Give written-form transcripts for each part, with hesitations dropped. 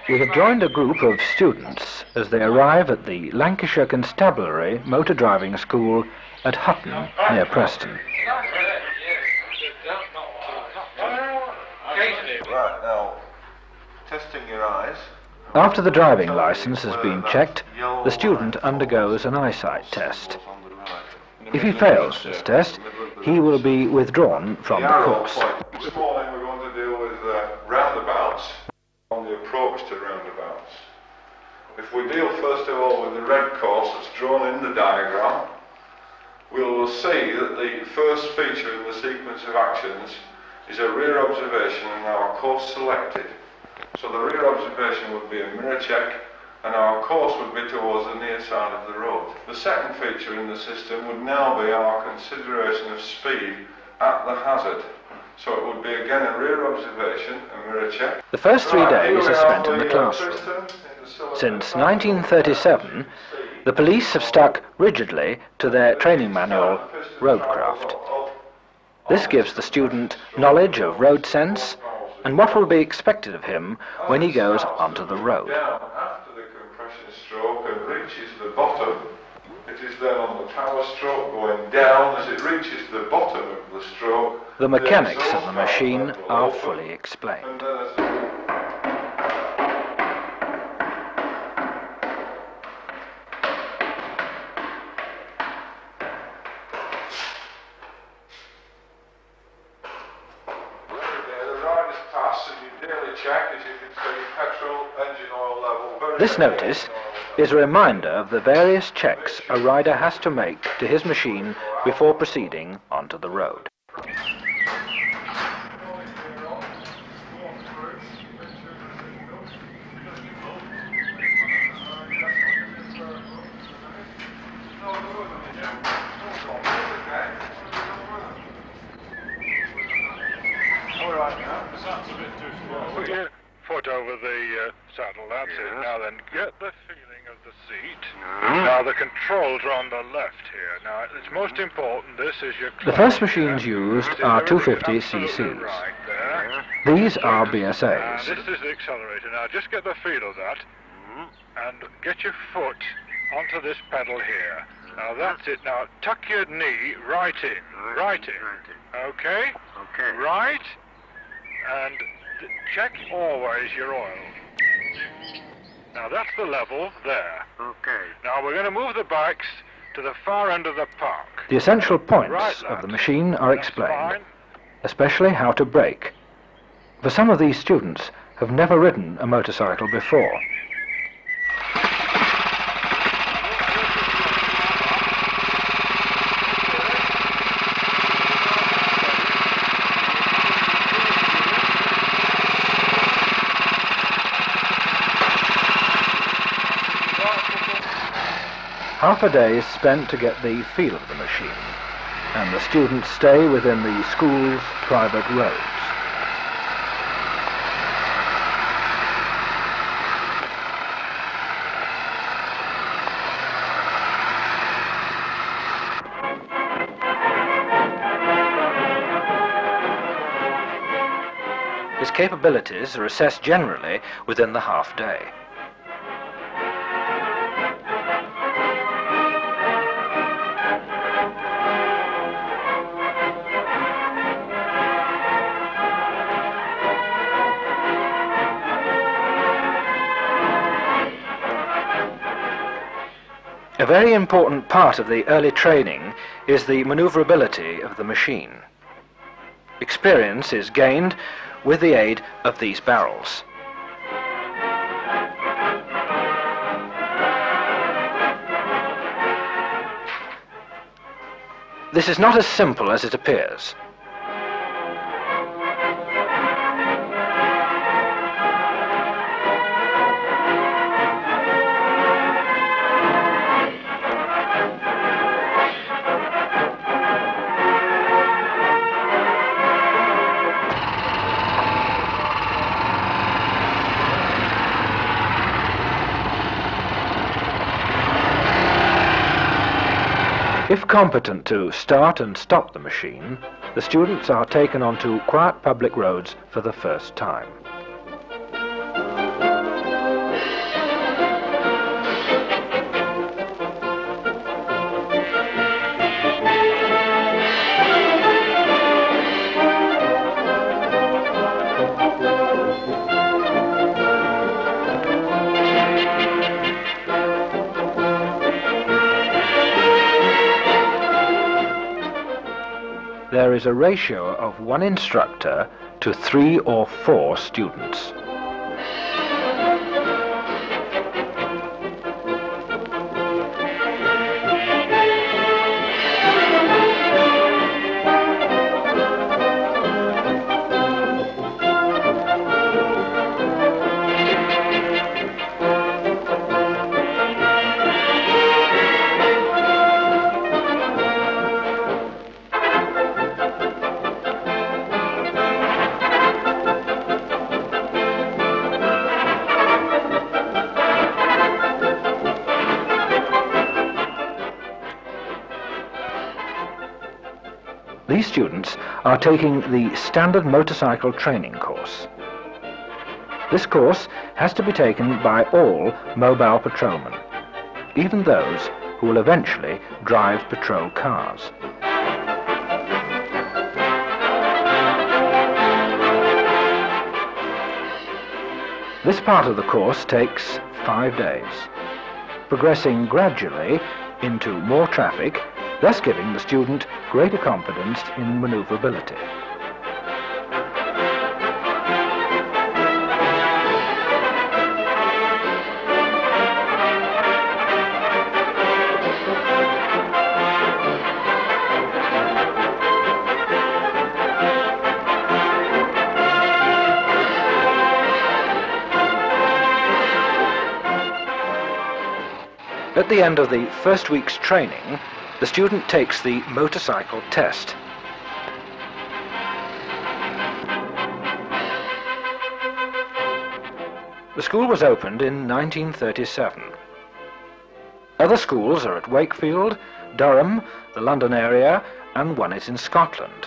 We have joined a group of students as they arrive at the Lancashire Constabulary Motor Driving School at Hutton, near Preston. Right, now, testing your eyes. After the driving licence has been checked, the student undergoes an eyesight test. If he fails this test, he will be withdrawn from the course. This morning we're going to deal with roundabouts, on the approach to roundabouts. If we deal first of all with the red course that's drawn in the diagram, we will see that the first feature in the sequence of actions is a rear observation and our course selected. So the rear observation would be a mirror check and our course would be towards the near side of the road. The second feature in the system would now be our consideration of speed at the hazard. So it would be again a rear observation, a mirror check. The first 3 days are spent in the classroom. Since 1937, the police have stuck rigidly to their training manual, Roadcraft. This gives the student knowledge of road sense and what will be expected of him when he goes onto the road. After the compression stroke and reaches the bottom, it is then on the power stroke going down as it reaches the bottom of the stroke. The mechanics of the machine are fully explained. This notice is a reminder of the various checks a rider has to make to his machine before proceeding onto the road. Put your foot over the saddle, that's it. Now then, get the feeling of the seat. Now the controls are on the left here. Now it's most important, this is your clutch. The first machines used are 250 cc's. Right there. These are BSAs. This is the accelerator. Now just get the feel of that. And get your foot onto this pedal here. Now that's it. Now tuck your knee right in. Right in. Okay? Okay. Right. And check always your oil. Now that's the level there. Okay. Now we're going to move the bikes to the far end of the park. The essential points of the machine are explained, especially how to brake. For some of these students have never ridden a motorcycle before. Half a day is spent to get the feel of the machine, and the students stay within the school's private roads. His capabilities are assessed generally within the half day. A very important part of the early training is the maneuverability of the machine. Experience is gained with the aid of these barrels. This is not as simple as it appears. If competent to start and stop the machine, the students are taken onto quiet public roads for the first time. There is a ratio of 1 instructor to 3 or 4 students. These students are taking the standard motorcycle training course. This course has to be taken by all mobile patrolmen, even those who will eventually drive patrol cars. This part of the course takes 5 days, progressing gradually into more traffic, thus giving the student greater confidence in manoeuvrability. At the end of the first week's training, the student takes the motorcycle test. The school was opened in 1937. Other schools are at Wakefield, Durham, the London area, and one is in Scotland.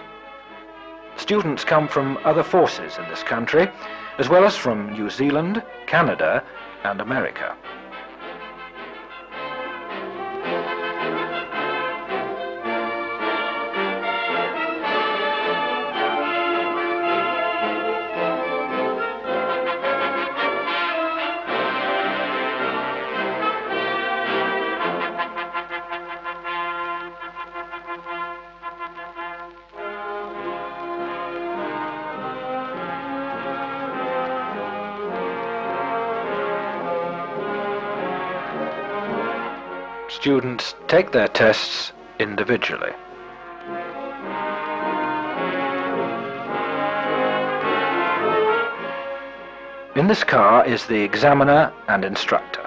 Students come from other forces in this country, as well as from New Zealand, Canada, and America. Students take their tests individually. In this car is the examiner and instructor.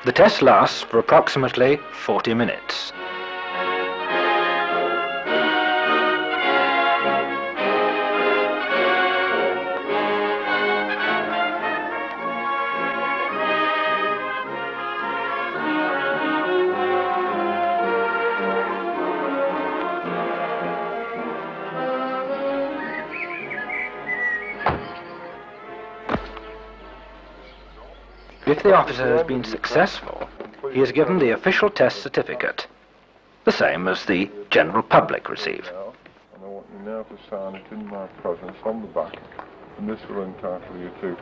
The test lasts for approximately 40 minutes. If the officer has been successful, he is given the official test certificate, the same as the general public receive. And I want you now to sign it in my presence on the back, and this will entitle you to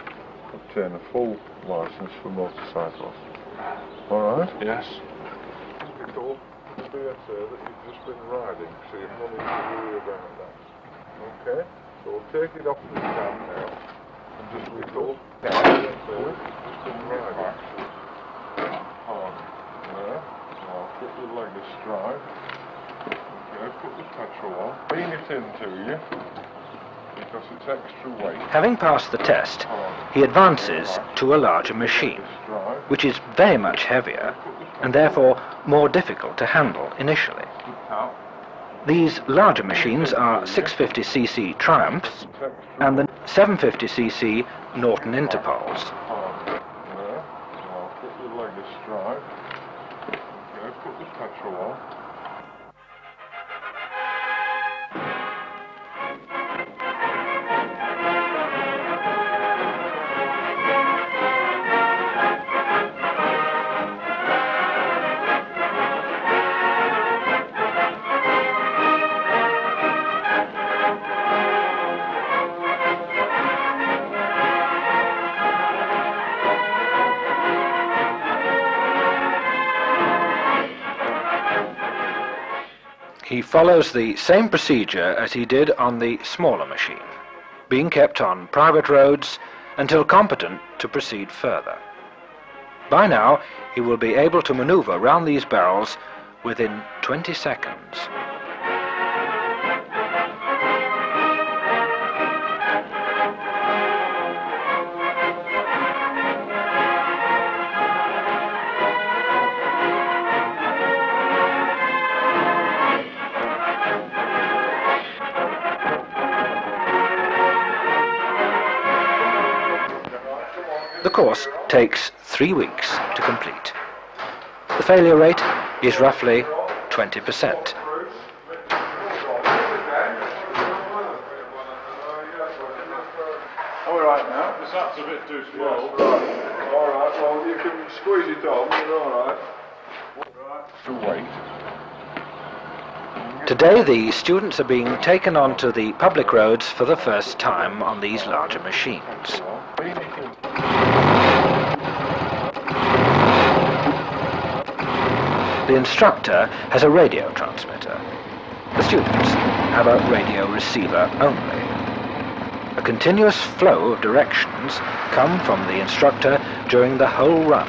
obtain a full licence for motorcycles. All right? Yes. It's all clear, sir, that you've just been riding, so you've no need to worry about that. Okay? So we'll take it off the stand now, and just recall. Put your leg astride. Okay, put the petrol on. Bring it into you. because it's extra weight. Having passed the test, he advances to a larger machine, which is very much heavier and therefore more difficult to handle initially. These larger machines are 650cc Triumphs and the 750cc Norton Interpols. Put the leg astride. Okay, put the petrol on. He follows the same procedure as he did on the smaller machine, being kept on private roads until competent to proceed further. By now, he will be able to maneuver round these barrels within 20 seconds. The course takes 3 weeks to complete. The failure rate is roughly 20%. All right now, because that's a bit too small. All right, well, you can squeeze it on, you're all right. To wait. Today, the students are being taken onto the public roads for the first time on these larger machines. The instructor has a radio transmitter. The students have a radio receiver only. A continuous flow of directions come from the instructor during the whole run.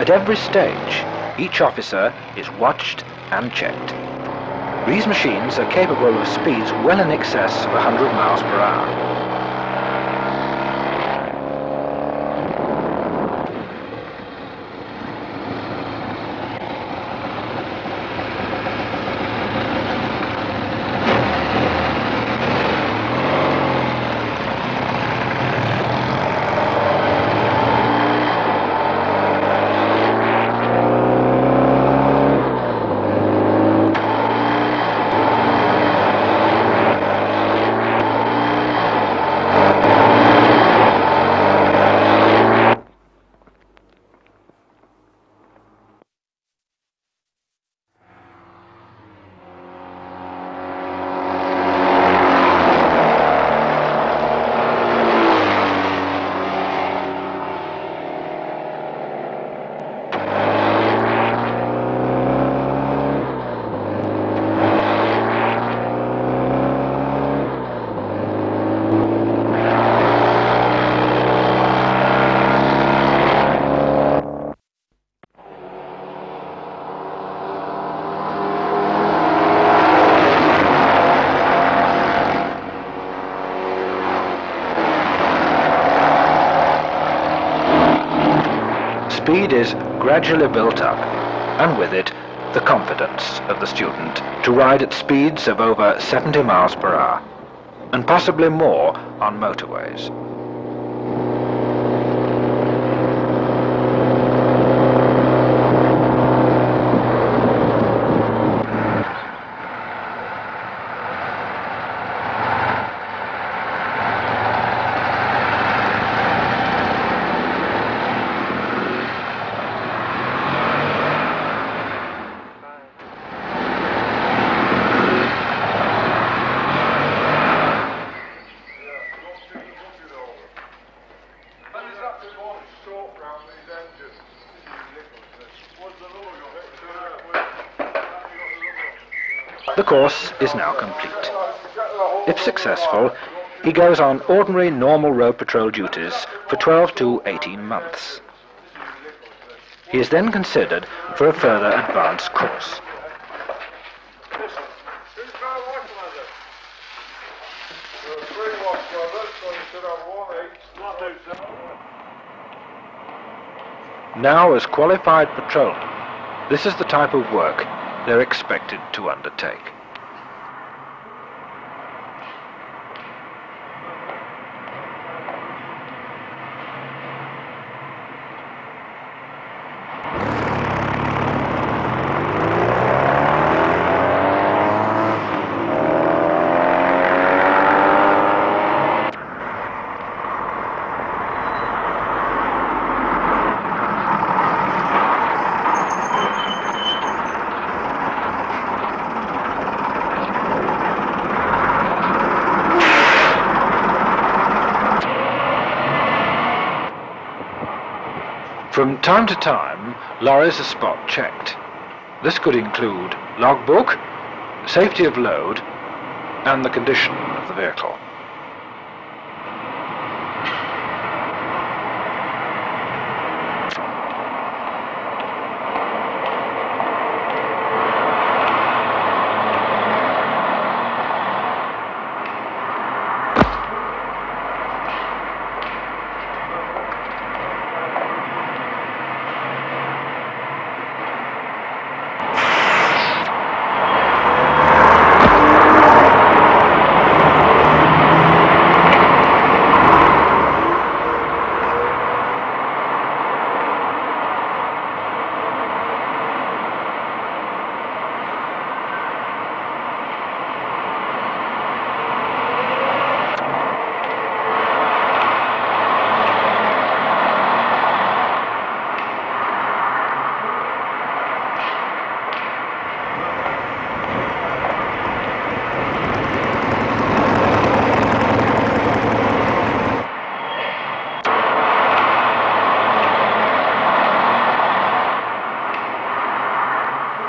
At every stage, each officer is watched and checked. These machines are capable of speeds well in excess of 100 miles per hour. Speed is gradually built up, and with it, the confidence of the student to ride at speeds of over 70 miles per hour, and possibly more on motorways. The course is now complete. If successful, he goes on ordinary normal road patrol duties for 12 to 18 months. He is then considered for a further advanced course. Three Now, as qualified patrolmen, this is the type of work they're expected to undertake. From time to time, lorries are spot checked. This could include logbook, safety of load, and the condition of the vehicle.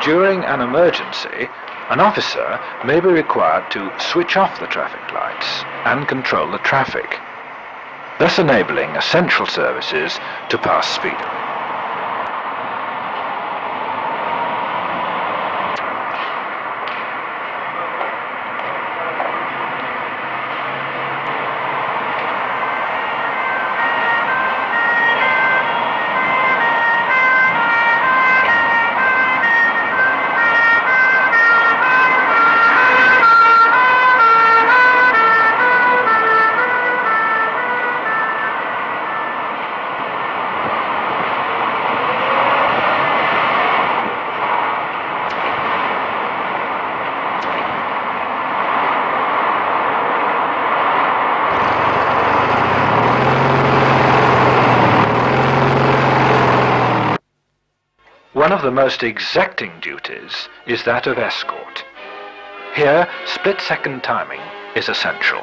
During an emergency, an officer may be required to switch off the traffic lights and control the traffic, thus enabling essential services to pass speedily. One of the most exacting duties is that of escort. Here, split-second timing is essential.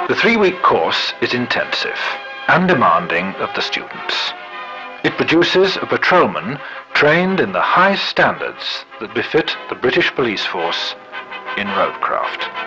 The 3-week course is intensive and demanding of the students. It produces a patrolman trained in the high standards that befit the British police force in roadcraft.